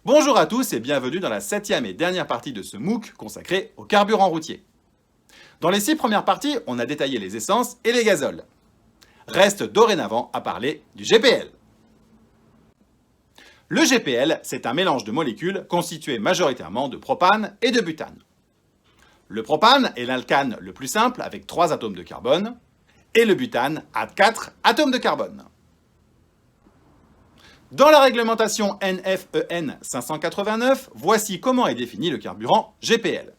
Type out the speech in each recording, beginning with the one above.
Bonjour à tous et bienvenue dans la 7e et dernière partie de ce MOOC consacré au carburant routier. Dans les 6 premières parties, on a détaillé les essences et les gazoles. Reste dorénavant à parler du GPL. Le GPL, c'est un mélange de molécules constitué majoritairement de propane et de butane. Le propane est l'alcane le plus simple avec 3 atomes de carbone et le butane a 4 atomes de carbone. Dans la réglementation NFEN 589, voici comment est défini le carburant GPL.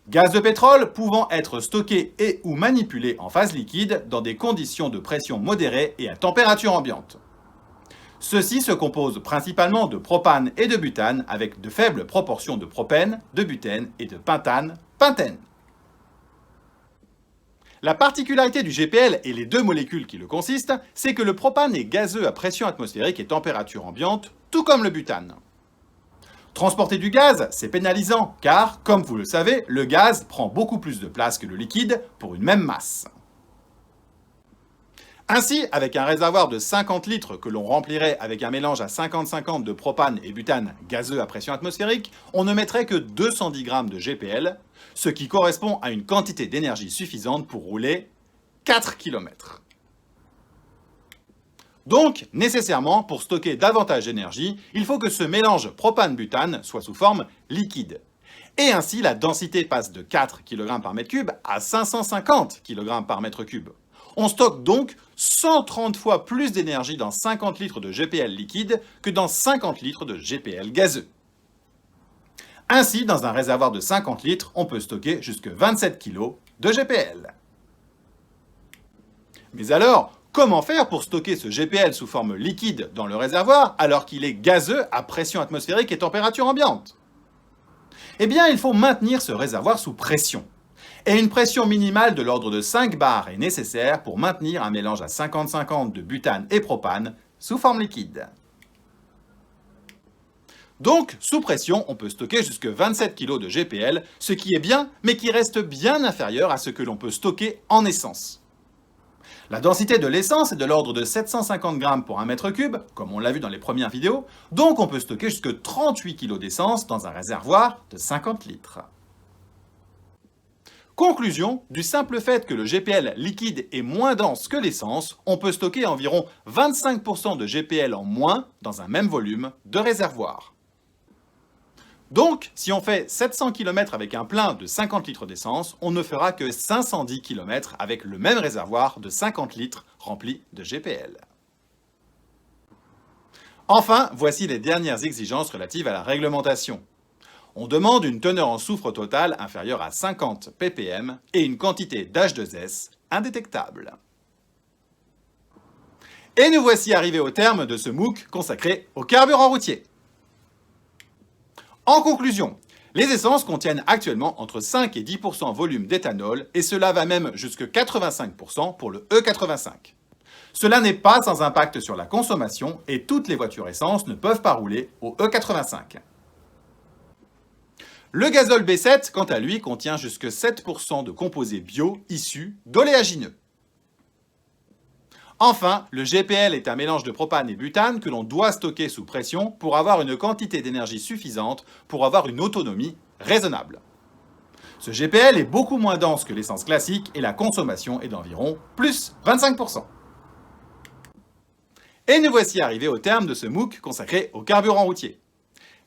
Gaz de pétrole pouvant être stocké et ou manipulé en phase liquide dans des conditions de pression modérée et à température ambiante. Ceux-ci se composent principalement de propane et de butane avec de faibles proportions de propène, de butène et de pentane, pentène. La particularité du GPL et les 2 molécules qui le consistent, c'est que le propane est gazeux à pression atmosphérique et température ambiante, tout comme le butane. Transporter du gaz, c'est pénalisant, car, comme vous le savez, le gaz prend beaucoup plus de place que le liquide pour une même masse. Ainsi, avec un réservoir de 50 litres que l'on remplirait avec un mélange à 50-50 de propane et butane gazeux à pression atmosphérique, on ne mettrait que 210 g de GPL, ce qui correspond à une quantité d'énergie suffisante pour rouler 4 km. Donc, nécessairement, pour stocker davantage d'énergie, il faut que ce mélange propane-butane soit sous forme liquide. Et ainsi, la densité passe de 4 kg par mètre cube à 550 kg par mètre cube. On stocke donc 130 fois plus d'énergie dans 50 litres de GPL liquide que dans 50 litres de GPL gazeux. Ainsi, dans un réservoir de 50 litres, on peut stocker jusqu'à 27 kg de GPL. Mais alors, comment faire pour stocker ce GPL sous forme liquide dans le réservoir alors qu'il est gazeux à pression atmosphérique et température ambiante? Eh bien, il faut maintenir ce réservoir sous pression. Et une pression minimale de l'ordre de 5 bars est nécessaire pour maintenir un mélange à 50-50 de butane et propane sous forme liquide. Donc, sous pression, on peut stocker jusqu'à 27 kg de GPL, ce qui est bien, mais qui reste bien inférieur à ce que l'on peut stocker en essence. La densité de l'essence est de l'ordre de 750 g pour 1 mètre cube, comme on l'a vu dans les premières vidéos, donc on peut stocker jusqu'à 38 kg d'essence dans un réservoir de 50 litres. Conclusion, du simple fait que le GPL liquide est moins dense que l'essence, on peut stocker environ 25% de GPL en moins dans un même volume de réservoir. Donc, si on fait 700 km avec un plein de 50 litres d'essence, on ne fera que 510 km avec le même réservoir de 50 litres rempli de GPL. Enfin, voici les dernières exigences relatives à la réglementation. On demande une teneur en soufre totale inférieure à 50 ppm et une quantité d'H2S indétectable. Et nous voici arrivés au terme de ce MOOC consacré au carburant routier. En conclusion, les essences contiennent actuellement entre 5 et 10% volume d'éthanol et cela va même jusqu'à 85% pour le E85. Cela n'est pas sans impact sur la consommation et toutes les voitures essence ne peuvent pas rouler au E85. Le gazole B7, quant à lui, contient jusqu'à 7% de composés bio issus d'oléagineux. Enfin, le GPL est un mélange de propane et butane que l'on doit stocker sous pression pour avoir une quantité d'énergie suffisante pour avoir une autonomie raisonnable. Ce GPL est beaucoup moins dense que l'essence classique et la consommation est d'environ plus 25%. Et nous voici arrivés au terme de ce MOOC consacré au carburant routier.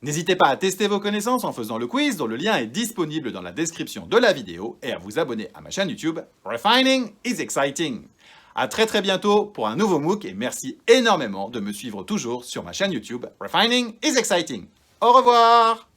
N'hésitez pas à tester vos connaissances en faisant le quiz dont le lien est disponible dans la description de la vidéo et à vous abonner à ma chaîne YouTube Refining is Exciting. A très bientôt pour un nouveau MOOC et merci énormément de me suivre toujours sur ma chaîne YouTube Refining is Exciting. Au revoir!